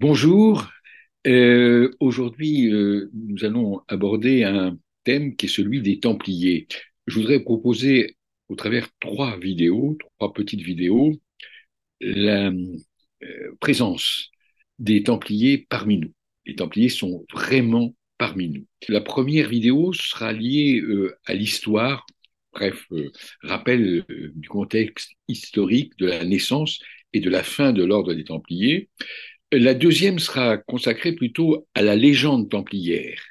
Bonjour. Aujourd'hui, nous allons aborder un thème qui est celui des Templiers. Je voudrais proposer, au travers trois petites vidéos, la présence des Templiers parmi nous. Les Templiers sont vraiment parmi nous. La première vidéo sera liée à l'histoire, bref, rappel du contexte historique de la naissance et de la fin de l'ordre des Templiers. La deuxième sera consacrée plutôt à la légende templière.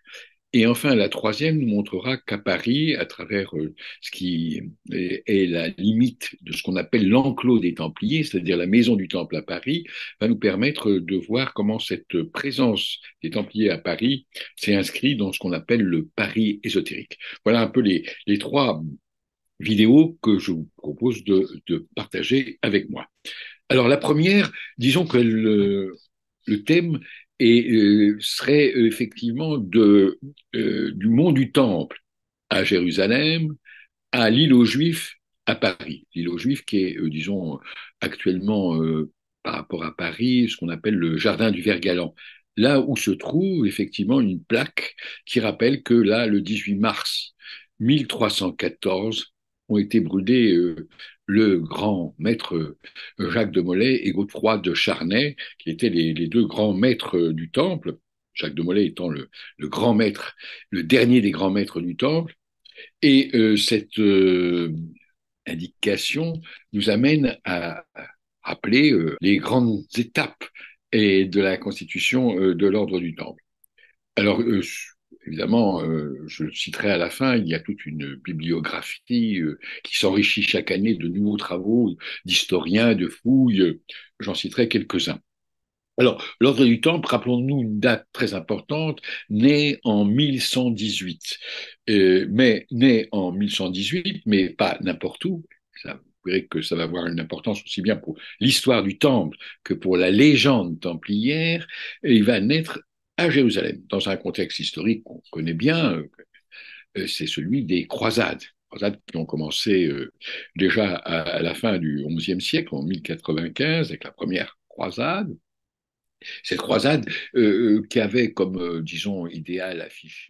Et enfin, la troisième nous montrera qu'à Paris, à travers ce qui est la limite de ce qu'on appelle l'enclos des Templiers, c'est-à-dire la maison du Temple à Paris, va nous permettre de voir comment cette présence des Templiers à Paris s'est inscrite dans ce qu'on appelle le Paris ésotérique. Voilà un peu les trois vidéos que je vous propose de partager avec moi. Alors la première, disons que le thème serait effectivement du mont du Temple à Jérusalem, à l'île aux Juifs à Paris. L'île aux Juifs qui est, disons, actuellement, par rapport à Paris, ce qu'on appelle le jardin du Vert-Galant. Là où se trouve effectivement une plaque qui rappelle que là, le 18 mars 1314, ont été brûlés le grand maître Jacques de Molay et Godefroy de Charnay, qui étaient les deux grands maîtres du Temple, Jacques de Molay étant le grand maître, le dernier des grands maîtres du Temple. Et cette indication nous amène à rappeler les grandes étapes de la constitution de l'ordre du Temple. Alors, évidemment, je le citerai à la fin, il y a toute une bibliographie qui s'enrichit chaque année de nouveaux travaux d'historiens, de fouilles. J'en citerai quelques-uns. Alors, l'ordre du Temple, rappelons-nous une date très importante, née en 1118. Mais née en 1118, mais pas n'importe où. Ça, vous verrez que ça va avoir une importance aussi bien pour l'histoire du Temple que pour la légende templière. Et il va naître à Jérusalem, dans un contexte historique qu'on connaît bien, c'est celui des croisades. Croisades qui ont commencé déjà à la fin du XIe siècle, en 1095, avec la première croisade. Cette croisade qui avait comme, disons, idéal affiché